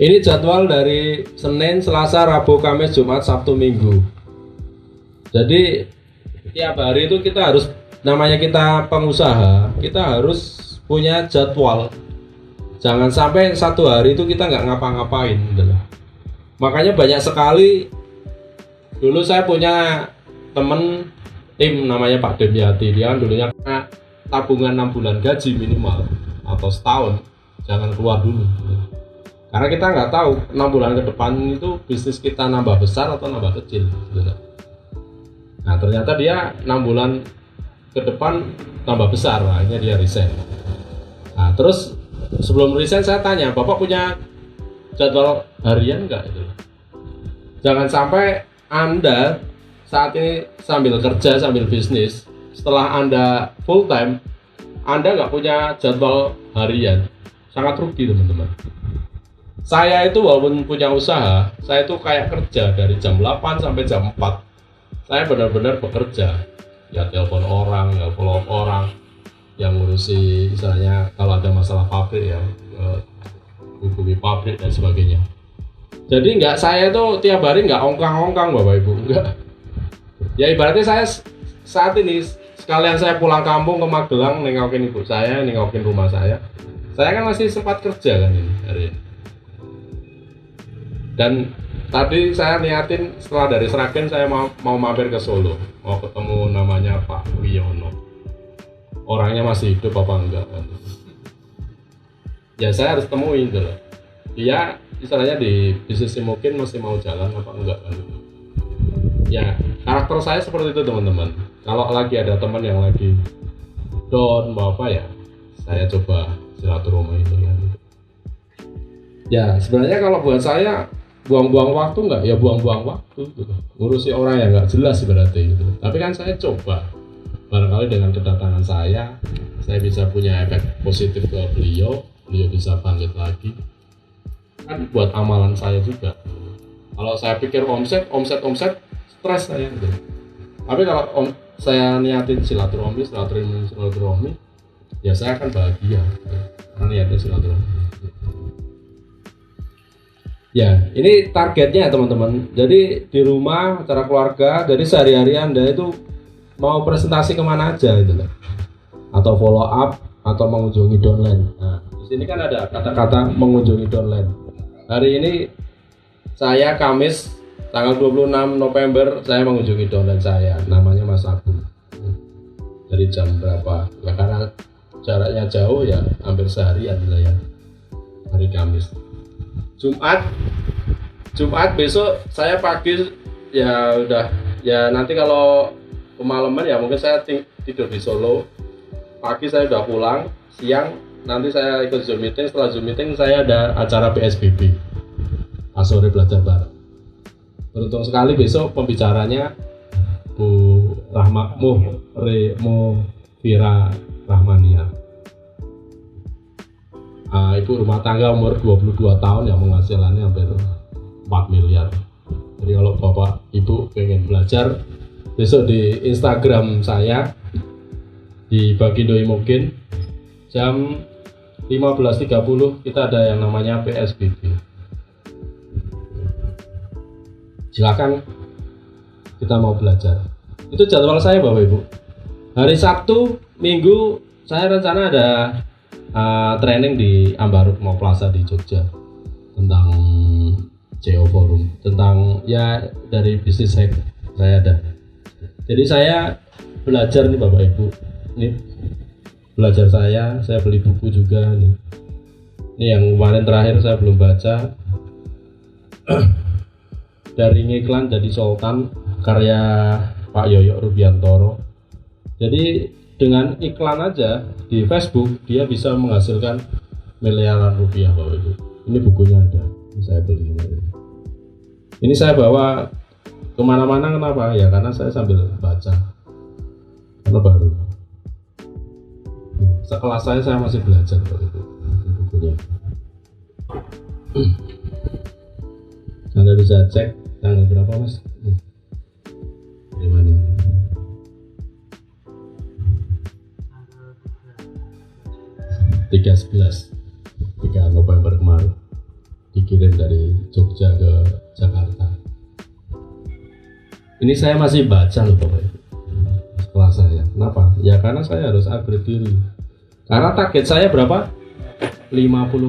Ini jadwal dari Senin, Selasa, Rabu, Kamis, Jumat, Sabtu, Minggu. Jadi tiap hari itu kita harus, namanya kita pengusaha, kita harus punya jadwal. Jangan sampai satu hari itu kita nggak ngapa-ngapain. Makanya banyak sekali. Dulu saya punya temen tim namanya Pak Demyati, dia kan dulunya tabungan 6 bulan gaji minimal atau setahun, jangan keluar dulu. Karena kita nggak tahu 6 bulan ke depan itu bisnis kita nambah besar atau nambah kecil. Nah ternyata dia 6 bulan ke depan tambah besar, akhirnya dia resign. Nah terus sebelum resign saya tanya, Bapak punya jadwal harian nggak itu? Jangan sampai Anda saat ini sambil kerja, sambil bisnis, setelah Anda full time, Anda nggak punya jadwal harian, sangat rugi teman-teman. Saya itu walaupun punya usaha, saya itu kayak kerja dari jam 8 sampai jam 4. Saya benar-benar bekerja, ya telepon orang, ya follow up orang, yang ngurusi misalnya kalau ada masalah pabrik ya, hubungi pabrik dan sebagainya. Jadi saya tuh tiap hari nggak ongkang-ongkang Bapak Ibu, enggak. Ya ibaratnya saya saat ini sekalian saya pulang kampung ke Magelang nengokin ibu saya, nengokin rumah saya kan masih sempat kerja kan ini hari ini. Dan tadi saya niatin setelah dari Sragen saya mau mampir ke Solo, mau ketemu namanya Pak Wiono. Orangnya masih hidup apa enggak kan? Ya saya harus temuin dulu. Dia istilahnya di bisnis mungkin masih mau jalan apa enggak kan? Ya karakter saya seperti itu teman-teman. Kalau lagi ada teman yang lagi down mau apa ya, saya coba silaturahmi itu kan. Ya sebenarnya kalau buat saya buang-buang waktu enggak, ya buang-buang waktu gitu. Ngurusi orang yang enggak jelas berarti gitu. Tapi kan saya coba, barangkali dengan kedatangan saya bisa punya efek positif ke beliau bisa bangkit lagi. Kan buat amalan saya juga. Kalau saya pikir omset stres saya gitu. Tapi kalau saya niatin silaturahmi, ya saya akan bahagia karena niatin silaturahmi. Ya, ini targetnya teman-teman. Jadi di rumah, acara keluarga, dari sehari-hari Anda itu mau presentasi kemana aja gitu loh. Atau follow up, atau mengunjungi downline. Nah, di sini kan ada kata-kata mengunjungi downline. Hari ini saya Kamis tanggal 26 November saya mengunjungi downline saya, namanya Mas Abu. Dari jam berapa? Ya karena jaraknya jauh ya, hampir seharian saya. Hari Kamis. Jumat besok saya pagi ya udah, ya nanti kalau kemalaman ya mungkin saya tidur di Solo. Pagi saya udah pulang, siang nanti saya ikut Zoom meeting. Setelah Zoom meeting saya ada acara PSBB, sore belajar bareng. Beruntung sekali besok pembicaranya Bu Vira Rahmania, ibu rumah tangga umur 22 tahun yang penghasilannya hampir 4 miliar. Jadi kalau bapak ibu pengen belajar, besok di Instagram saya di Bagindo Imogen jam 15.30 kita ada yang namanya PSBB. Silakan, kita mau belajar. Itu jadwal saya Bapak Ibu. Hari Sabtu, Minggu saya rencana ada training di Ambaruk Mall Plaza di Jogja tentang CEO Forum, tentang ya dari bisnis saya ada. Jadi saya belajar nih Bapak Ibu, ini belajar saya beli buku juga nih. Ini yang kemarin terakhir saya belum baca. Dari ngiklan jadi sultan, karya Pak Yoyo Rubiantoro. Jadi dengan iklan aja di Facebook dia bisa menghasilkan miliaran rupiah Bapak Ibu. Ini bukunya ada, ini saya beli. Ini saya bawa kemana-mana, kenapa? Ya karena saya sambil baca, karena baru. Sekelas saya masih belajar Bapak Ibu. Ini bukunya. Anda bisa cek tanggal berapa Mas? Di mana? 3 November kemarin dikirim dari Jogja ke Jakarta. Ini saya masih baca loh Bapak Ibu. Sekelas saya. Kenapa? Ya karena saya harus upgrade diri. Karena target saya berapa? 50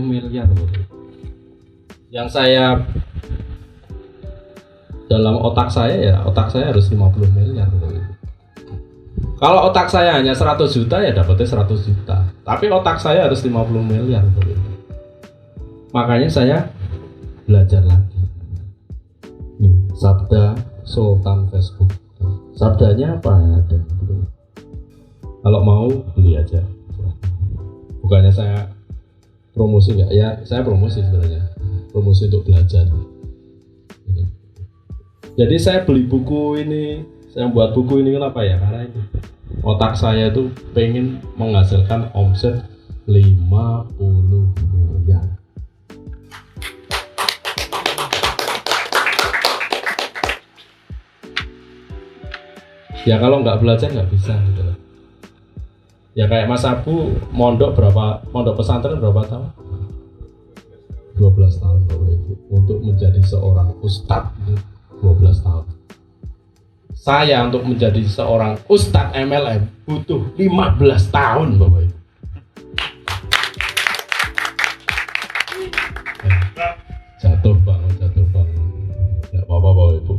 miliar Bapak Ibu. Yang saya dalam otak saya harus 50 miliar. Kalau otak saya hanya 100 juta ya dapatnya 100 juta. Tapi otak saya harus 50 miliar. Makanya saya belajar lagi. Nih, Sabda Sultan Facebook. Sabdanya apa ada? Kalau mau beli aja. Bukannya saya promosi nggak? Ya saya promosi sebenarnya. Promosi untuk belajar. Jadi saya beli buku ini, saya buat buku ini kenapa ya? Karena ini otak saya tuh pengen menghasilkan omset 50 miliar. Ya kalau nggak belajar nggak bisa gitu. Ya kayak Mas Abu mondok pesantren berapa tahun? 12 tahun Bapak Ibu. Untuk menjadi seorang ustadz 12 tahun. Saya untuk menjadi seorang ustadz MLM butuh 15 tahun Bapak Ibu. Jatuh bangun. Tidak apa-apa Bapak Ibu.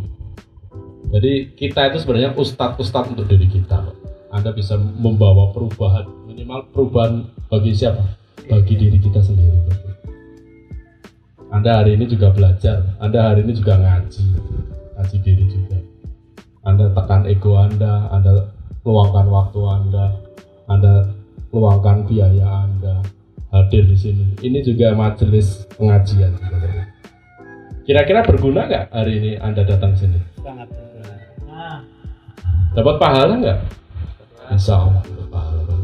Jadi kita itu sebenarnya ustadz untuk diri kita. Anda bisa membawa perubahan, minimal perubahan bagi siapa? Bagi diri kita sendiri. Anda hari ini juga belajar, Anda hari ini juga ngaji diri juga. Anda tekan ego Anda luangkan waktu Anda luangkan biaya Anda hadir di sini. Ini juga majelis pengajian. Kira-kira berguna nggak hari ini Anda datang sini? Sangat berguna. Dapat pahala nggak? Insya Allah dapat pahala.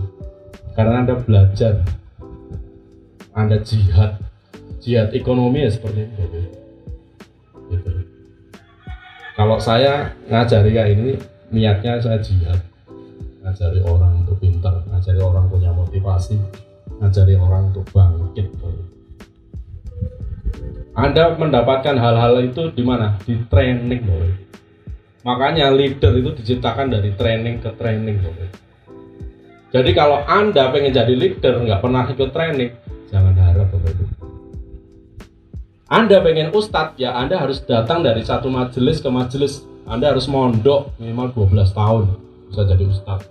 Karena Anda belajar, Anda jihad ekonomi ya seperti itu. Gitu. Kalau saya ngajari kayak ini, niatnya saya jihad, ngajari orang untuk pintar, ngajari orang punya motivasi, ngajari orang untuk bangkit. Anda mendapatkan hal-hal itu di mana? Di training, boy. Makanya leader itu diciptakan dari training ke training, boy. Jadi kalau Anda pengen jadi leader, nggak pernah ikut training, jangan harap, boy. Anda pengen ustadz, ya Anda harus datang dari satu majelis ke majelis. Anda harus mondok minimal 12 tahun bisa jadi ustadz.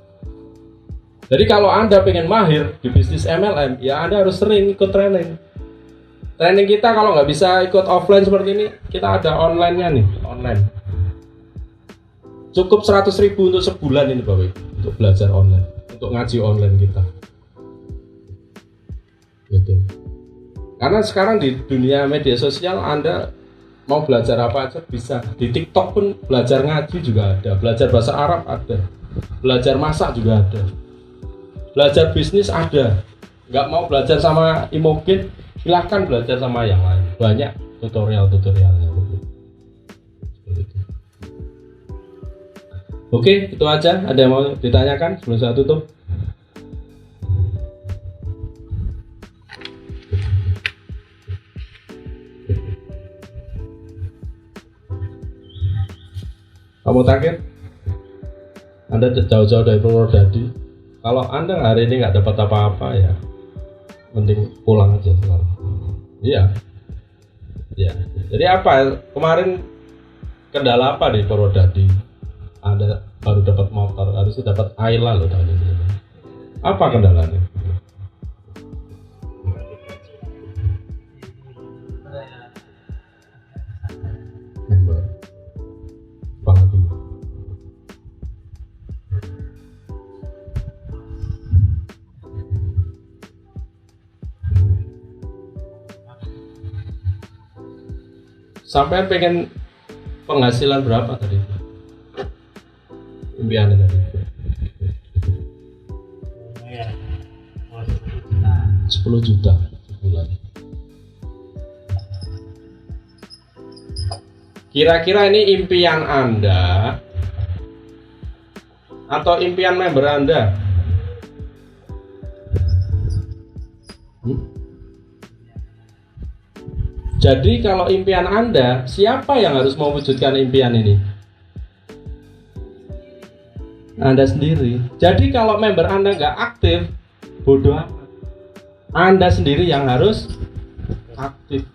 Jadi kalau Anda pengen mahir di bisnis MLM, ya Anda harus sering ikut training. Training kita kalau nggak bisa ikut offline seperti ini, kita ada online-nya nih, online. Cukup 100.000 untuk sebulan ini Bapak Ibu, untuk belajar online, untuk ngaji online kita. Gitu. Karena sekarang di dunia media sosial Anda mau belajar apa aja bisa. Di TikTok pun belajar ngaji juga ada, belajar bahasa Arab ada, belajar masak juga ada, belajar bisnis ada. Nggak mau belajar sama Imogen, silahkan belajar sama yang lain. Banyak tutorialnya. Oke, itu aja. Ada yang mau ditanyakan sebelum saya tutup? Kamu target? Anda jauh-jauh dari Purwodadi. Kalau Anda hari ini nggak dapat apa-apa ya, mending pulang aja sekarang. Iya. Ya. Jadi apa? Kemarin kendala apa di Purwodadi? Anda baru dapat motor, harusnya dapat Ayla loh tahun ini. Apa kendalanya? Apalagi? Sampai pengen penghasilan berapa tadi? Impiannya tadi? Ya. 10 juta sebulan. Kira-kira ini impian Anda atau impian member Anda? Jadi kalau impian Anda, siapa yang harus mewujudkan impian ini? Anda sendiri. Jadi kalau member Anda nggak aktif, bodoh amat. Anda sendiri yang harus aktif.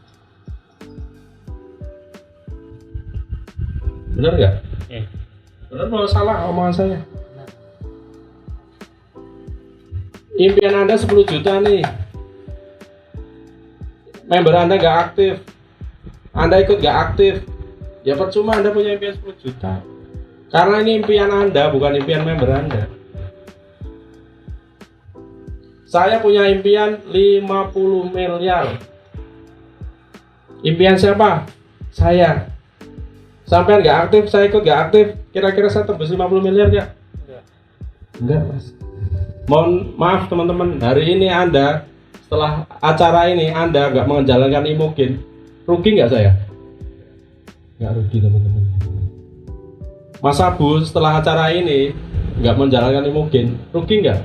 Benar nggak? Benar mau salah omongan saya? Impian Anda 10 juta nih. Member Anda nggak aktif, Anda ikut nggak aktif, ya percuma Anda punya impian 10 juta. Karena ini impian Anda, bukan impian member Anda. Saya punya impian 50 miliar. Impian siapa? Saya. Sampai nggak aktif, saya ikut nggak aktif. Kira-kira saya tembus 50 miliar nggak? Enggak, Mas. Mohon maaf teman-teman, hari ini Anda setelah acara ini Anda nggak menjalankan Imogen, rugi nggak saya? Nggak rugi teman-teman. Mas Abu setelah acara ini nggak menjalankan Imogen, rugi nggak?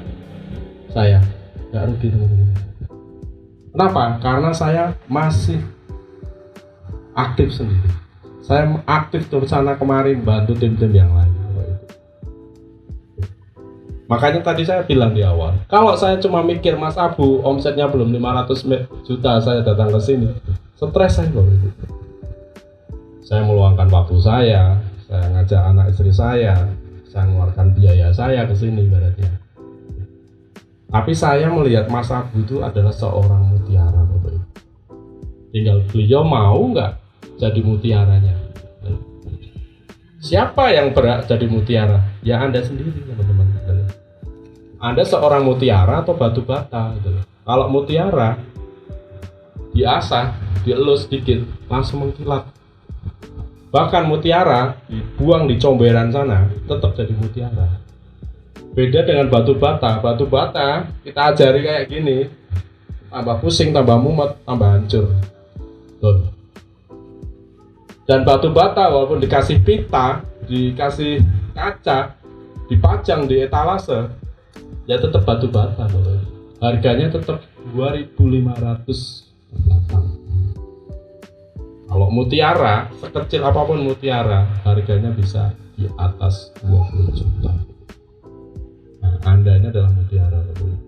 Saya nggak rugi teman-teman. Kenapa? Karena saya masih aktif sendiri. Saya aktif terus sana kemari bantu tim-tim yang lain. Makanya tadi saya bilang di awal, kalau saya cuma mikir Mas Abu omsetnya belum 500 juta saya datang ke sini, stres saya loh itu. Saya meluangkan waktu saya ngajak anak istri saya mengeluarkan biaya saya ke sini ibaratnya. Tapi saya melihat Mas Abu itu adalah seorang mutiara Bapak Ibu. Tinggal beliau mau nggak jadi mutiaranya. Siapa yang berhak jadi mutiara? Ya Anda sendiri teman-teman. Anda seorang mutiara atau batu bata gitu. Kalau mutiara diasah, dielus sedikit, langsung mengkilat. Bahkan mutiara dibuang di comberan sana, tetap jadi mutiara. Beda dengan batu bata. Batu bata kita ajari kayak gini, tambah pusing, tambah mumet, tambah hancur. Tuh. Dan batu bata walaupun dikasih pita, dikasih kaca, dipajang di etalase, ya tetap batu bata, harganya tetap 2.500 per batang. Kalau mutiara, sekecil apapun mutiara, harganya bisa di atas 20 juta. Nah, Anda ini adalah mutiara, Bapak.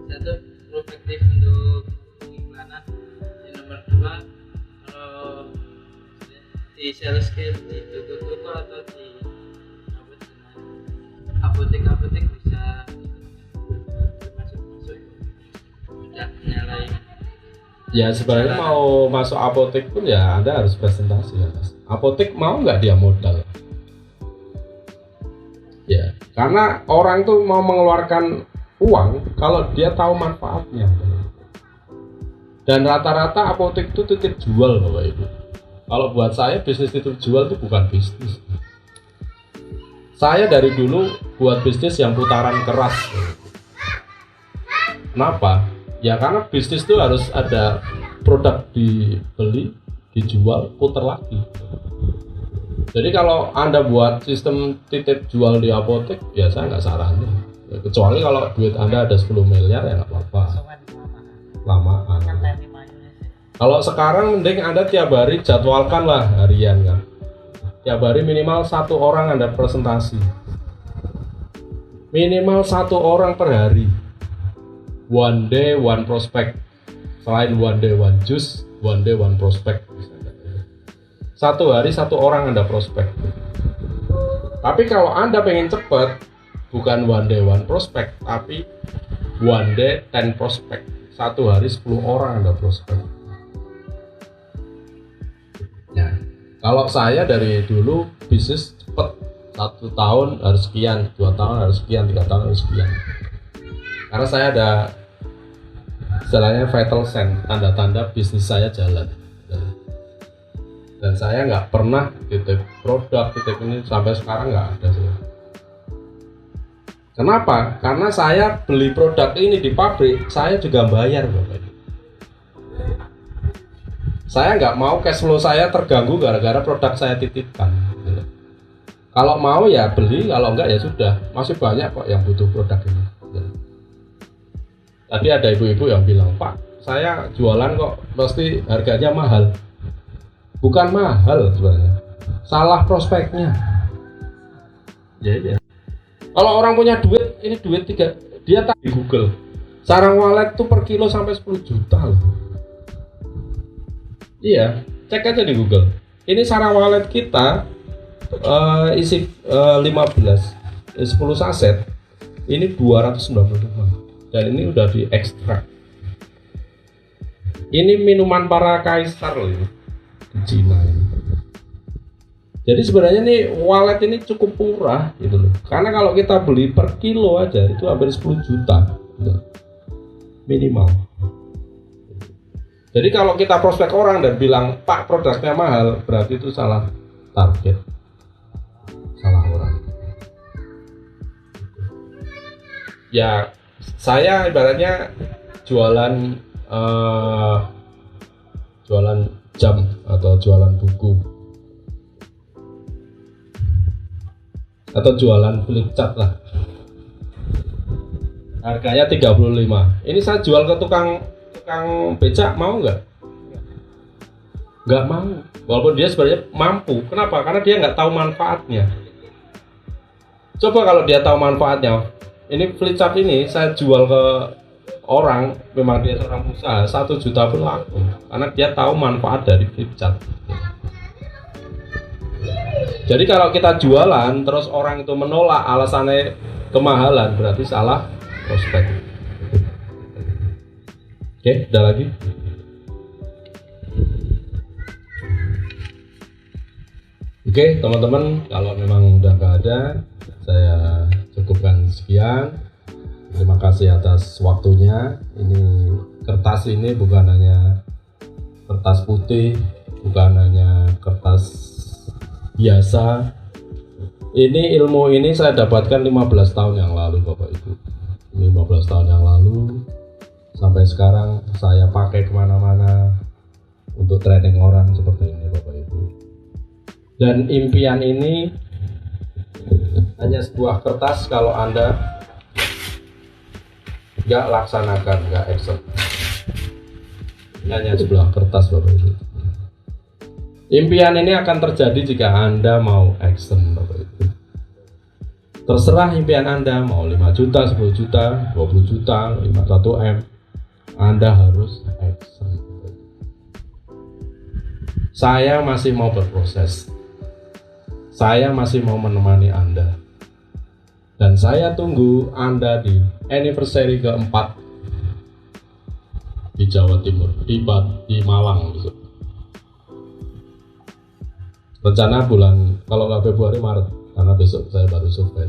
Satu perspektif untuk pengiklanan. Yang nomor dua, kalau di sales skill di toko-toko atau di apotek bisa masuk udah nyalain. Ya sebenarnya mau masuk apotek pun ya Anda harus presentasi ya Mas. Apotek mau nggak dia modal? Ya karena orang tuh mau mengeluarkan uang kalau dia tahu manfaatnya. Dan rata-rata apotek itu titip jual Bapak Ibu. Kalau buat saya bisnis titip jual itu bukan bisnis. Saya dari dulu buat bisnis yang putaran keras. Kenapa? Ya karena bisnis itu harus ada produk dibeli, dijual, putar lagi. Jadi kalau Anda buat sistem titip jual di apotek, ya saya nggak saranin. Ya, kecuali kalau duit Anda ada 10 miliar ya nggak apa-apa. Lamaan. Kalau sekarang mending Anda tiap hari jadwalkan lah harian kan. Tiap hari minimal 1 orang Anda presentasi. Minimal 1 orang per hari. One day one prospect. Selain one day one juice, one day one prospect. 1 hari 1 orang Anda prospek. Tapi kalau Anda pengen cepat, bukan one day one prospect, tapi one day 10 prospect. 1 hari 10 orang Anda prospek. Ya, kalau saya dari dulu bisnis cepat, 1 tahun harus sekian, 2 tahun harus sekian, 3 tahun harus sekian. Karena saya ada istilahnya vital sign, tanda-tanda bisnis saya jalan. Dan saya nggak pernah titip produk, titip ini sampai sekarang nggak ada sih. Kenapa? Karena saya beli produk ini di pabrik, saya juga bayar Bapak. Saya nggak mau cash flow saya terganggu gara-gara produk saya titipkan. Kalau mau ya beli, kalau enggak ya sudah. Masih banyak kok yang butuh produk ini. Tadi ada ibu-ibu yang bilang, Pak, saya jualan kok pasti harganya mahal. Bukan mahal sebenarnya, salah prospeknya. Ya. Kalau orang punya duit, ini duit 3, dia tak di Google. Sarang walet tuh per kilo sampai 10 juta loh. Iya, cek aja di Google. Ini sarang walet kita isi 10 saset. Ini 295. Dan ini udah diekstrak. Ini minuman para kaisar loh ini. Di Cina ini. Jadi sebenarnya nih wallet ini cukup murah gitu loh. Karena kalau kita beli per kilo aja itu hampir 10 juta gitu. Minimal. Jadi kalau kita prospek orang dan bilang, Pak produknya mahal, berarti itu salah target, salah orang. Ya saya ibaratnya jualan jam atau jualan buku atau jualan flip chart lah, harganya 35. Ini saya jual ke tukang becak, mau nggak mau, walaupun dia sebenarnya mampu. Kenapa? Karena dia nggak tahu manfaatnya. Coba kalau dia tahu manfaatnya, ini flip chart ini saya jual ke orang, memang dia seorang usaha, 1 juta pun laku, karena dia tahu manfaat dari flip chart. Jadi kalau kita jualan terus orang itu menolak alasannya kemahalan, berarti salah prospek. Oke, ada lagi? Oke, teman-teman, kalau memang udah nggak ada, saya cukupkan sekian. Terima kasih atas waktunya. Ini kertas ini bukan hanya kertas putih, bukan hanya kertas biasa. Ini ilmu ini saya dapatkan 15 tahun yang lalu Bapak Ibu. 15 tahun yang lalu sampai sekarang saya pakai kemana-mana untuk training orang seperti ini Bapak Ibu. Dan impian ini hanya sebuah kertas kalau Anda nggak laksanakan, nggak action. Hanya sebelah kertas Bapak Ibu. Impian ini akan terjadi jika Anda mau action Bapak Ibu. Terserah impian Anda mau 5 juta, 10 juta, 20 juta, 51 M, Anda harus action. Saya masih mau berproses. Saya masih mau menemani Anda. Dan saya tunggu Anda di anniversary keempat di Jawa Timur, di Malang besok. Rencana bulan, kalau nggak Februari, Maret, karena besok saya baru survei.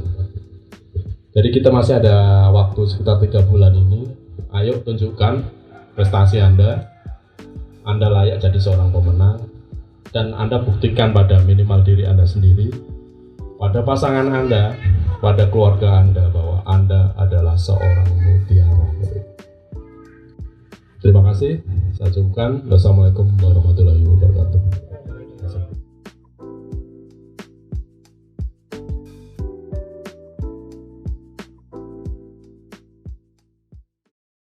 Jadi kita masih ada waktu sekitar 3 bulan ini. Ayo tunjukkan prestasi Anda. Anda layak jadi seorang pemenang. Dan Anda buktikan pada minimal diri Anda sendiri, pada pasangan Anda, pada keluarga Anda, bahwa Anda adalah seorang mutiara. Terima kasih. Saya cukupkan. Wassalamualaikum warahmatullahi wabarakatuh.